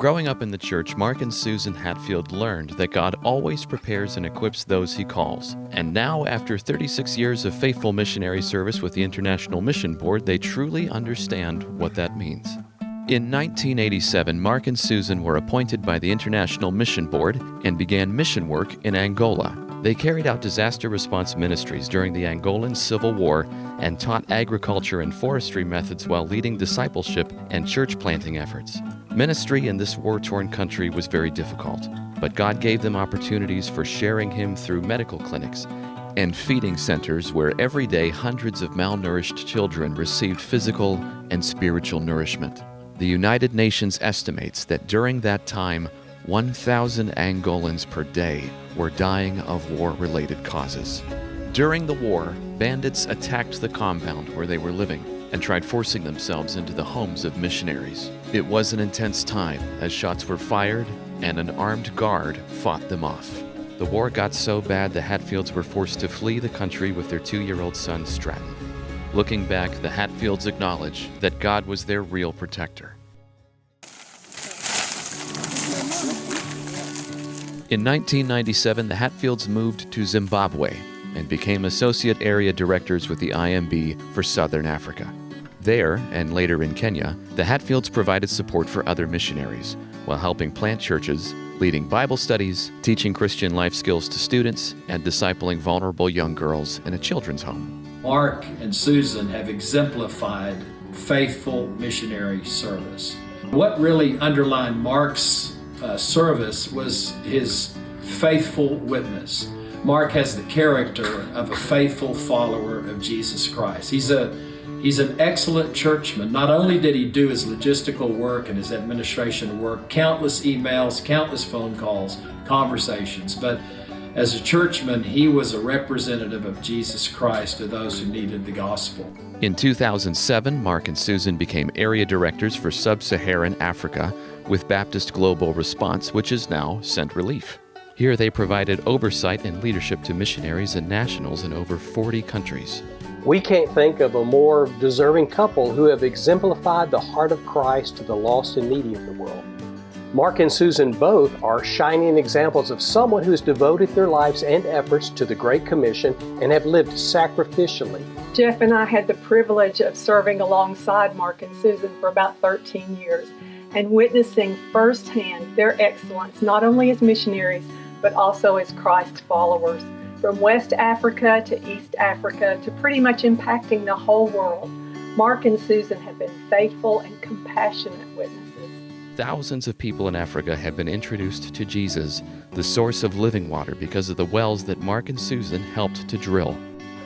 Growing up in the church, Mark and Susan Hatfield learned that God always prepares and equips those He calls. And now, after 36 years of faithful missionary service with the International Mission Board, they truly understand what that means. In 1987, Mark and Susan were appointed by the International Mission Board and began mission work in Angola. They carried out disaster response ministries during the Angolan Civil War and taught agriculture and forestry methods while leading discipleship and church planting efforts. Ministry in this war-torn country was very difficult, but God gave them opportunities for sharing Him through medical clinics and feeding centers where every day hundreds of malnourished children received physical and spiritual nourishment. The United Nations estimates that during that time, 1,000 Angolans per day were dying of war-related causes. During the war, bandits attacked the compound where they were living and tried forcing themselves into the homes of missionaries. It was an intense time as shots were fired and an armed guard fought them off. The war got so bad the Hatfields were forced to flee the country with their 2-year-old son, Stratton. Looking back, the Hatfields acknowledge that God was their real protector. In 1997, the Hatfields moved to Zimbabwe and became associate area directors with the IMB for Southern Africa. There, and later in Kenya, the Hatfields provided support for other missionaries while helping plant churches, leading Bible studies, teaching Christian life skills to students, and discipling vulnerable young girls in a children's home. Mark and Susan have exemplified faithful missionary service. What really underlined Mark's service was his faithful witness. Mark has the character of a faithful follower of Jesus Christ. He's an excellent churchman. Not only did he do his logistical work and his administration work, countless emails, countless phone calls, conversations, but as a churchman, he was a representative of Jesus Christ to those who needed the gospel. In 2007, Mark and Susan became area directors for Sub-Saharan Africa with Baptist Global Response, which is now Sent Relief. Here they provided oversight and leadership to missionaries and nationals in over 40 countries. We can't think of a more deserving couple who have exemplified the heart of Christ to the lost and needy of the world. Mark and Susan both are shining examples of someone who has devoted their lives and efforts to the Great Commission and have lived sacrificially. Jeff and I had the privilege of serving alongside Mark and Susan for about 13 years and witnessing firsthand their excellence, not only as missionaries, but also as Christ followers. From West Africa to East Africa to pretty much impacting the whole world, Mark and Susan have been faithful and compassionate witnesses. Thousands of people in Africa have been introduced to Jesus, the source of living water, because of the wells that Mark and Susan helped to drill.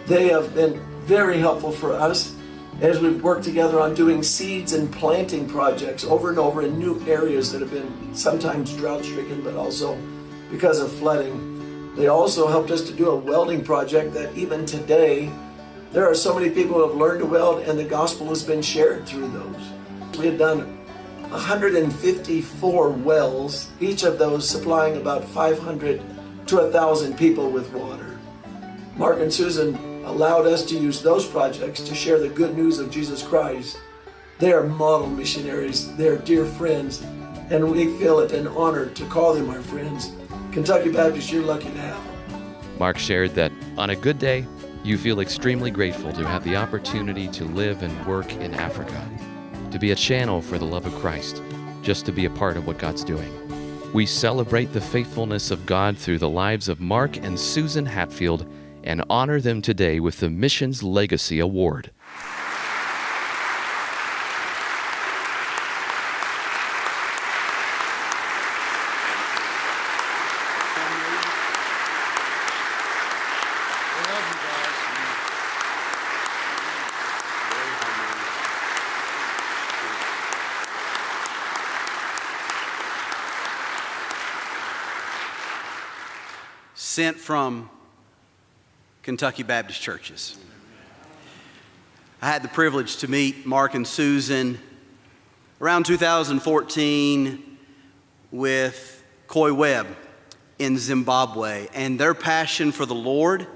They have been very helpful for us as we've worked together on doing seeds and planting projects over and over in new areas that have been sometimes drought-stricken, but also because of flooding. They also helped us to do a welding project that even today, there are so many people who have learned to weld and the gospel has been shared through those. We had done 154 wells, each of those supplying about 500 to 1,000 people with water. Mark and Susan allowed us to use those projects to share the good news of Jesus Christ. They are model missionaries, they are dear friends, and we feel it an honor to call them our friends. Kentucky Baptist, you're lucky to have them. Mark shared that on a good day, you feel extremely grateful to have the opportunity to live and work in Africa, to be a channel for the love of Christ, just to be a part of what God's doing. We celebrate the faithfulness of God through the lives of Mark and Susan Hatfield and honor them today with the Missions Legacy Award. Sent from Kentucky Baptist churches. I had the privilege to meet Mark and Susan around 2014 with Coy Webb in Zimbabwe, and their passion for the Lord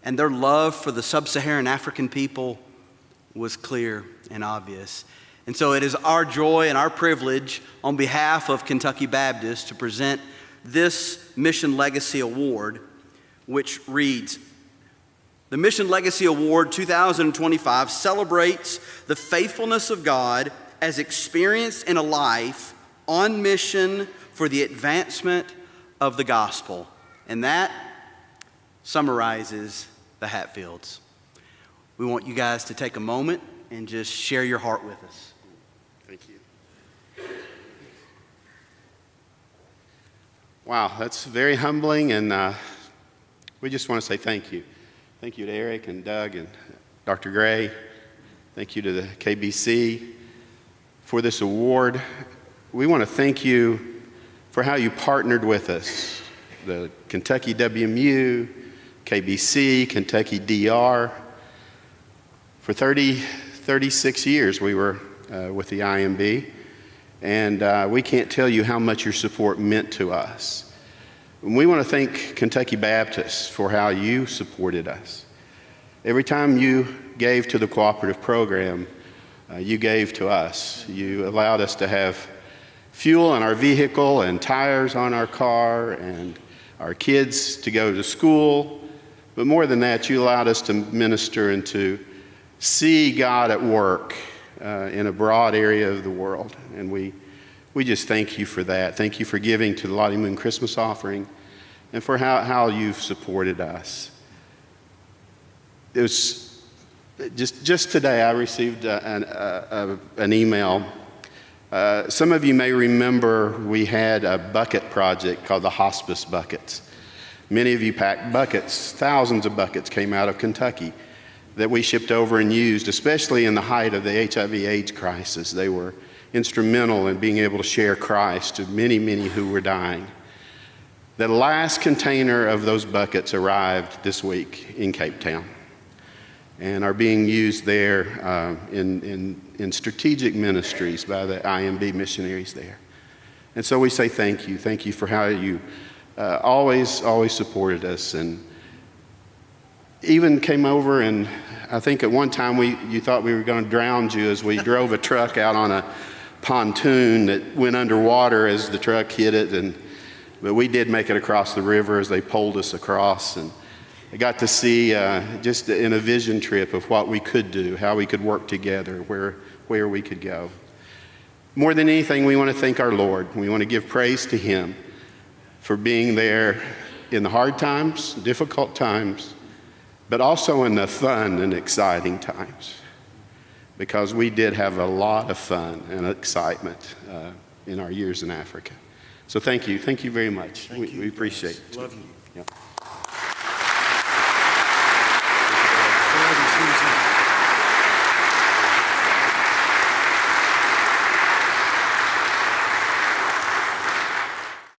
and their love for the sub-Saharan African people was clear and obvious. And so it is our joy and our privilege on behalf of Kentucky Baptist to present this Mission Legacy Award, which reads, the Mission Legacy Award 2025 celebrates the faithfulness of God as experienced in a life on mission for the advancement of the gospel. And that summarizes the Hatfields. We want you guys to take a moment and just share your heart with us. Thank you. Wow, that's very humbling, and we just want to say thank you. Thank you to Eric and Doug and Dr. Gray. Thank you to the KBC for this award. We want to thank you for how you partnered with us. The Kentucky WMU, KBC, Kentucky DR. For 36 years we were with the IMB, and we can't tell you how much your support meant to us. And we want to thank Kentucky Baptist for how you supported us. Every time you gave to the cooperative program, you gave to us. You allowed us to have fuel in our vehicle and tires on our car and our kids to go to school. But more than that, you allowed us to minister and to see God at work in a broad area of the world. And we just thank you for that. Thank you for giving to the Lottie Moon Christmas offering and for how you've supported us. It was just today I received an email. Some of you may remember we had a bucket project called the Hospice Buckets. Many of you packed buckets. Thousands of buckets came out of Kentucky that we shipped over and used, especially in the height of the HIV/AIDS crisis. They were instrumental in being able to share Christ to many, many who were dying. The last container of those buckets arrived this week in Cape Town and are being used there in strategic ministries by the IMB missionaries there. And so we say thank you. Thank you for how you always supported us, and even came over, and I think at one time you thought we were going to drown you as we drove a truck out on a pontoon that went underwater as the truck hit it, but we did make it across the river as they poled us across, and I got to see just in a vision trip of what we could do, how we could work together, where we could go. More than anything, we want to thank our Lord. We want to give praise to Him for being there in the hard times, difficult times, but also in the fun and exciting times, because we did have a lot of fun and excitement in our years in Africa. So thank you very much. We appreciate it. Love you. Yeah.